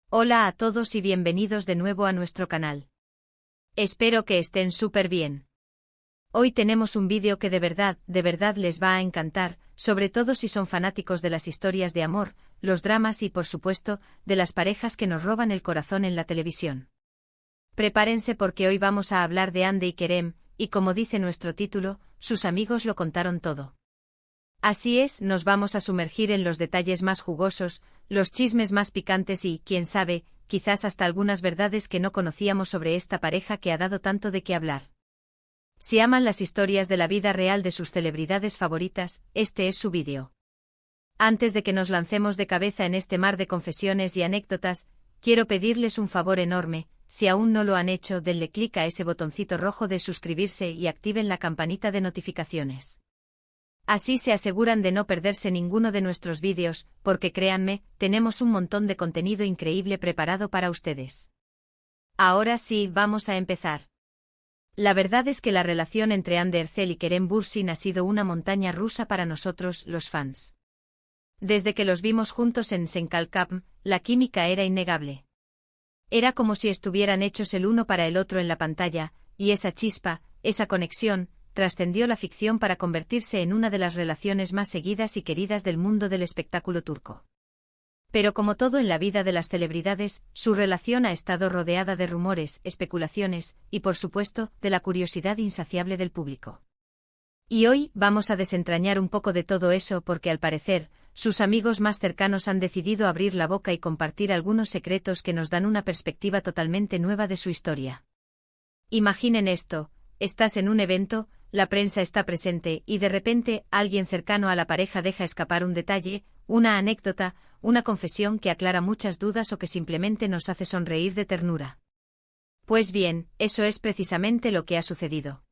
Hola a todos y bienvenidos de nuevo a nuestro canal. Espero que estén súper bien. Hoy tenemos un vídeo que de verdad les va a encantar, sobre todo si son fanáticos de las historias de amor, los dramas y por supuesto, de las parejas que nos roban el corazón en la televisión. Prepárense porque hoy vamos a hablar de Hande y Kerem, y como dice nuestro título, sus amigos lo contaron todo. Así es, nos vamos a sumergir en los detalles más jugosos, los chismes más picantes y, quién sabe, quizás hasta algunas verdades que no conocíamos sobre esta pareja que ha dado tanto de qué hablar. Si aman las historias de la vida real de sus celebridades favoritas, este es su vídeo. Antes de que nos lancemos de cabeza en este mar de confesiones y anécdotas, quiero pedirles un favor enorme, si aún no lo han hecho, denle clic a ese botoncito rojo de suscribirse y activen la campanita de notificaciones. Así se aseguran de no perderse ninguno de nuestros vídeos, porque créanme, tenemos un montón de contenido increíble preparado para ustedes. Ahora sí, vamos a empezar. La verdad es que la relación entre Hande Erçel y Kerem Bürsin ha sido una montaña rusa para nosotros, los fans. Desde que los vimos juntos en Sen Kalkam, la química era innegable. Era como si estuvieran hechos el uno para el otro en la pantalla, y esa chispa, esa conexión, trascendió la ficción para convertirse en una de las relaciones más seguidas y queridas del mundo del espectáculo turco. Pero como todo en la vida de las celebridades, su relación ha estado rodeada de rumores, especulaciones, y por supuesto, de la curiosidad insaciable del público. Y hoy vamos a desentrañar un poco de todo eso porque al parecer, sus amigos más cercanos han decidido abrir la boca y compartir algunos secretos que nos dan una perspectiva totalmente nueva de su historia. Imaginen esto, estás en un evento, la prensa está presente y de repente alguien cercano a la pareja deja escapar un detalle, una anécdota, una confesión que aclara muchas dudas o que simplemente nos hace sonreír de ternura. Pues bien, eso es precisamente lo que ha sucedido.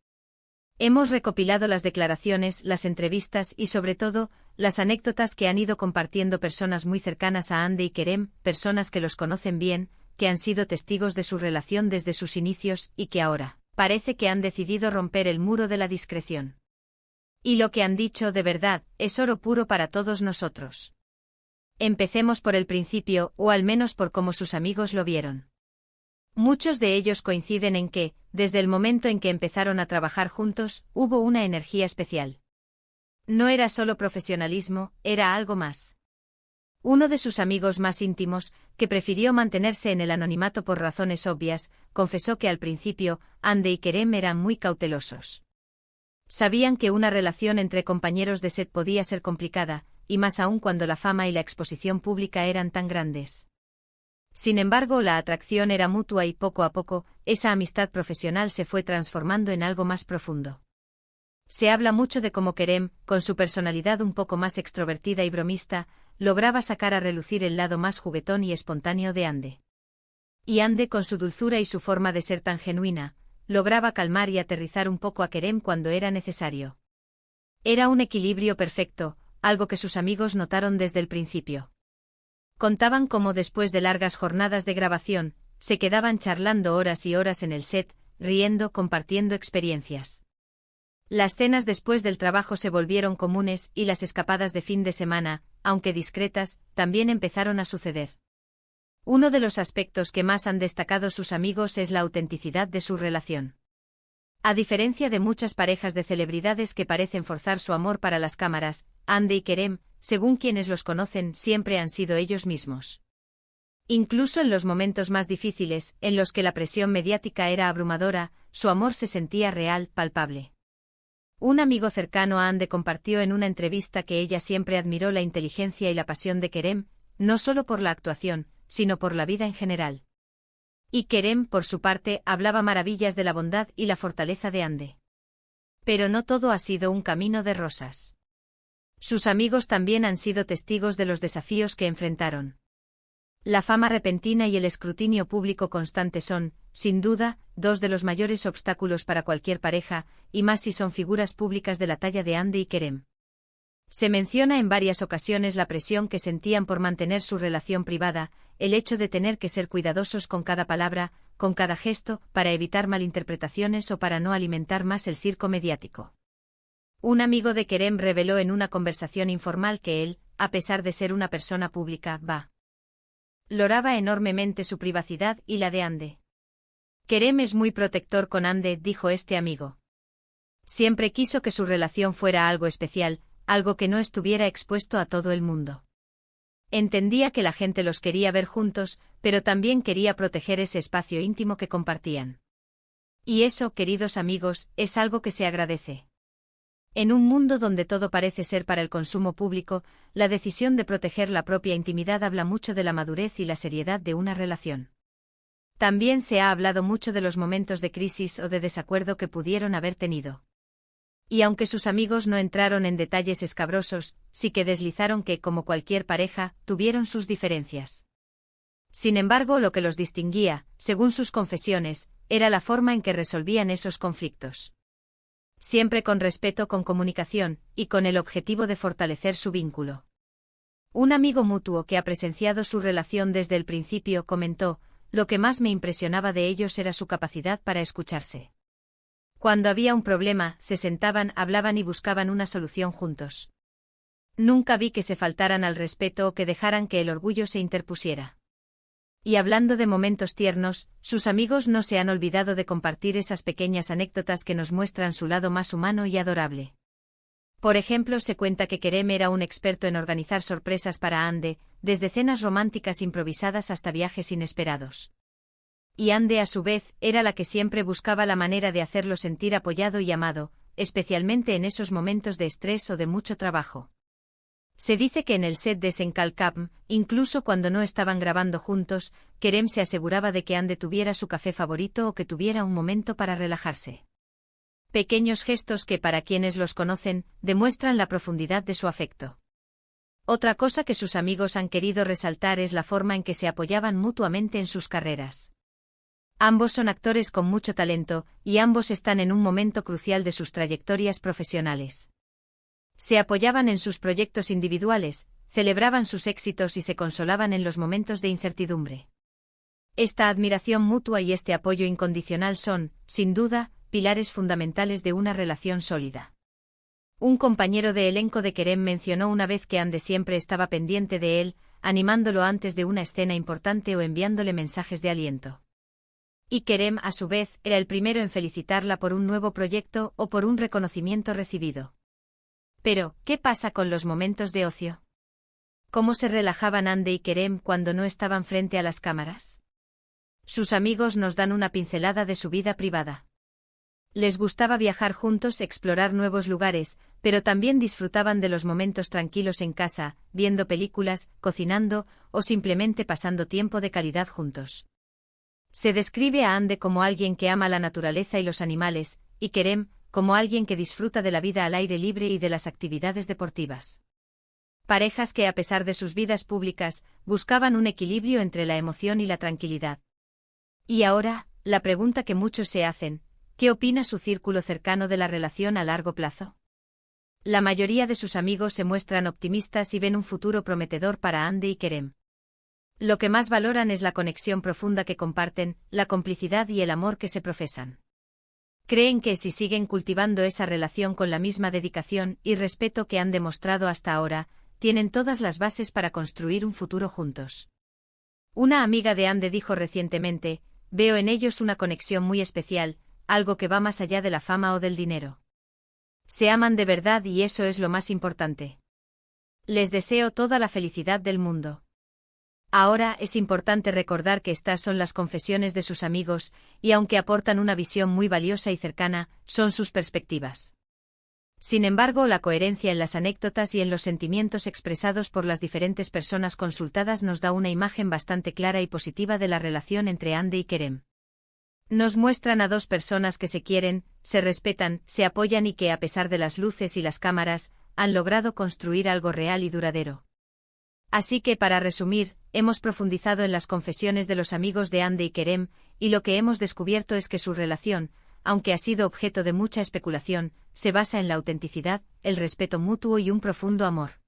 Hemos recopilado las declaraciones, las entrevistas y sobre todo, las anécdotas que han ido compartiendo personas muy cercanas a Hande y Kerem, personas que los conocen bien, que han sido testigos de su relación desde sus inicios y que ahora parece que han decidido romper el muro de la discreción. Y lo que han dicho de verdad, es oro puro para todos nosotros. Empecemos por el principio, o al menos por cómo sus amigos lo vieron. Muchos de ellos coinciden en que, desde el momento en que empezaron a trabajar juntos, hubo una energía especial. No era solo profesionalismo, era algo más. Uno de sus amigos más íntimos, que prefirió mantenerse en el anonimato por razones obvias, confesó que al principio, Hande y Kerem eran muy cautelosos. Sabían que una relación entre compañeros de set podía ser complicada, y más aún cuando la fama y la exposición pública eran tan grandes. Sin embargo, la atracción era mutua y poco a poco, esa amistad profesional se fue transformando en algo más profundo. Se habla mucho de cómo Kerem, con su personalidad un poco más extrovertida y bromista, lograba sacar a relucir el lado más juguetón y espontáneo de Hande. Y Hande, con su dulzura y su forma de ser tan genuina, lograba calmar y aterrizar un poco a Kerem cuando era necesario. Era un equilibrio perfecto, algo que sus amigos notaron desde el principio. Contaban cómo después de largas jornadas de grabación, se quedaban charlando horas y horas en el set, riendo, compartiendo experiencias. Las cenas después del trabajo se volvieron comunes y las escapadas de fin de semana, aunque discretas, también empezaron a suceder. Uno de los aspectos que más han destacado sus amigos es la autenticidad de su relación. A diferencia de muchas parejas de celebridades que parecen forzar su amor para las cámaras, Hande y Kerem, según quienes los conocen, siempre han sido ellos mismos. Incluso en los momentos más difíciles, en los que la presión mediática era abrumadora, su amor se sentía real, palpable. Un amigo cercano a Hande compartió en una entrevista que ella siempre admiró la inteligencia y la pasión de Kerem, no solo por la actuación, sino por la vida en general. Y Kerem, por su parte, hablaba maravillas de la bondad y la fortaleza de Hande. Pero no todo ha sido un camino de rosas. Sus amigos también han sido testigos de los desafíos que enfrentaron. La fama repentina y el escrutinio público constante son, sin duda, dos de los mayores obstáculos para cualquier pareja, y más si son figuras públicas de la talla de Hande y Kerem. Se menciona en varias ocasiones la presión que sentían por mantener su relación privada, el hecho de tener que ser cuidadosos con cada palabra, con cada gesto, para evitar malinterpretaciones o para no alimentar más el circo mediático. Un amigo de Kerem reveló en una conversación informal que él, a pesar de ser una persona pública, va Loraba enormemente su privacidad y la de Ande. Kerem es muy protector con Ande, dijo este amigo. Siempre quiso que su relación fuera algo especial, algo que no estuviera expuesto a todo el mundo. Entendía que la gente los quería ver juntos, pero también quería proteger ese espacio íntimo que compartían. Y eso, queridos amigos, es algo que se agradece. En un mundo donde todo parece ser para el consumo público, la decisión de proteger la propia intimidad habla mucho de la madurez y la seriedad de una relación. También se ha hablado mucho de los momentos de crisis o de desacuerdo que pudieron haber tenido. Y aunque sus amigos no entraron en detalles escabrosos, sí que deslizaron que, como cualquier pareja, tuvieron sus diferencias. Sin embargo, lo que los distinguía, según sus confesiones, era la forma en que resolvían esos conflictos. Siempre con respeto, con comunicación, y con el objetivo de fortalecer su vínculo. Un amigo mutuo que ha presenciado su relación desde el principio comentó: lo que más me impresionaba de ellos era su capacidad para escucharse. Cuando había un problema, se sentaban, hablaban y buscaban una solución juntos. Nunca vi que se faltaran al respeto o que dejaran que el orgullo se interpusiera. Y hablando de momentos tiernos, sus amigos no se han olvidado de compartir esas pequeñas anécdotas que nos muestran su lado más humano y adorable. Por ejemplo, se cuenta que Kerem era un experto en organizar sorpresas para Ande, desde cenas románticas improvisadas hasta viajes inesperados. Y Ande, a su vez, era la que siempre buscaba la manera de hacerlo sentir apoyado y amado, especialmente en esos momentos de estrés o de mucho trabajo. Se dice que en el set de Senkalkam, incluso cuando no estaban grabando juntos, Kerem se aseguraba de que Ande tuviera su café favorito o que tuviera un momento para relajarse. Pequeños gestos que, para quienes los conocen, demuestran la profundidad de su afecto. Otra cosa que sus amigos han querido resaltar es la forma en que se apoyaban mutuamente en sus carreras. Ambos son actores con mucho talento, y ambos están en un momento crucial de sus trayectorias profesionales. Se apoyaban en sus proyectos individuales, celebraban sus éxitos y se consolaban en los momentos de incertidumbre. Esta admiración mutua y este apoyo incondicional son, sin duda, pilares fundamentales de una relación sólida. Un compañero de elenco de Kerem mencionó una vez que Ande siempre estaba pendiente de él, animándolo antes de una escena importante o enviándole mensajes de aliento. Y Kerem, a su vez, era el primero en felicitarla por un nuevo proyecto o por un reconocimiento recibido. Pero, ¿qué pasa con los momentos de ocio? ¿Cómo se relajaban Ande y Kerem cuando no estaban frente a las cámaras? Sus amigos nos dan una pincelada de su vida privada. Les gustaba viajar juntos, explorar nuevos lugares, pero también disfrutaban de los momentos tranquilos en casa, viendo películas, cocinando, o simplemente pasando tiempo de calidad juntos. Se describe a Ande como alguien que ama la naturaleza y los animales, y Kerem como alguien que disfruta de la vida al aire libre y de las actividades deportivas. Parejas que, a pesar de sus vidas públicas, buscaban un equilibrio entre la emoción y la tranquilidad. Y ahora, la pregunta que muchos se hacen: ¿qué opina su círculo cercano de la relación a largo plazo? La mayoría de sus amigos se muestran optimistas y ven un futuro prometedor para Ande y Kerem. Lo que más valoran es la conexión profunda que comparten, la complicidad y el amor que se profesan. Creen que si siguen cultivando esa relación con la misma dedicación y respeto que han demostrado hasta ahora, tienen todas las bases para construir un futuro juntos. Una amiga de Ande dijo recientemente: veo en ellos una conexión muy especial, algo que va más allá de la fama o del dinero. Se aman de verdad y eso es lo más importante. Les deseo toda la felicidad del mundo. Ahora es importante recordar que estas son las confesiones de sus amigos, y aunque aportan una visión muy valiosa y cercana, son sus perspectivas. Sin embargo, la coherencia en las anécdotas y en los sentimientos expresados por las diferentes personas consultadas nos da una imagen bastante clara y positiva de la relación entre Ande y Kerem. Nos muestran a dos personas que se quieren, se respetan, se apoyan y que, a pesar de las luces y las cámaras, han logrado construir algo real y duradero. Así que, para resumir, hemos profundizado en las confesiones de los amigos de Ande y Kerem, y lo que hemos descubierto es que su relación, aunque ha sido objeto de mucha especulación, se basa en la autenticidad, el respeto mutuo y un profundo amor.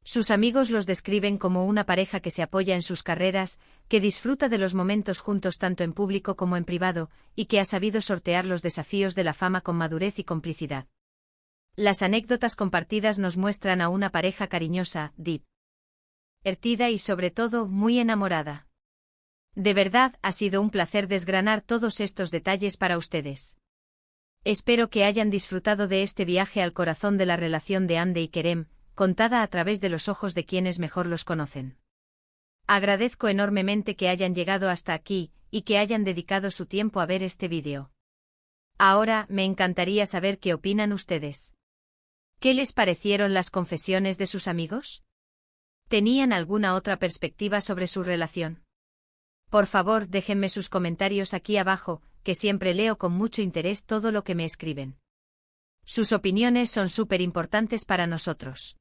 Sus amigos los describen como una pareja que se apoya en sus carreras, que disfruta de los momentos juntos tanto en público como en privado, y que ha sabido sortear los desafíos de la fama con madurez y complicidad. Las anécdotas compartidas nos muestran a una pareja cariñosa, deep. divertida y sobre todo muy enamorada. De verdad, ha sido un placer desgranar todos estos detalles para ustedes. Espero que hayan disfrutado de este viaje al corazón de la relación de Hande y Kerem, contada a través de los ojos de quienes mejor los conocen. Agradezco enormemente que hayan llegado hasta aquí, y que hayan dedicado su tiempo a ver este vídeo. Ahora, me encantaría saber qué opinan ustedes. ¿Qué les parecieron las confesiones de sus amigos? ¿Tenían alguna otra perspectiva sobre su relación? Por favor, déjenme sus comentarios aquí abajo, que siempre leo con mucho interés todo lo que me escriben. Sus opiniones son súper importantes para nosotros.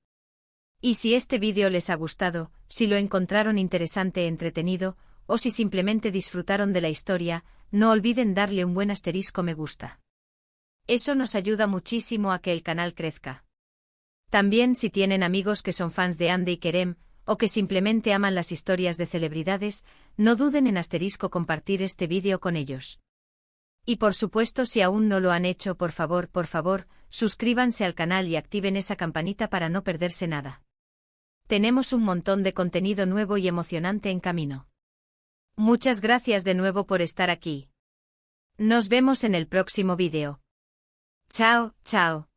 Y si este vídeo les ha gustado, si lo encontraron interesante e entretenido, o si simplemente disfrutaron de la historia, no olviden darle un buen asterisco me gusta. Eso nos ayuda muchísimo a que el canal crezca. También si tienen amigos que son fans de Hande y Kerem, o que simplemente aman las historias de celebridades, no duden en asterisco compartir este vídeo con ellos. Y por supuesto si aún no lo han hecho por favor, suscríbanse al canal y activen esa campanita para no perderse nada. Tenemos un montón de contenido nuevo y emocionante en camino. Muchas gracias de nuevo por estar aquí. Nos vemos en el próximo vídeo. Chao, chao.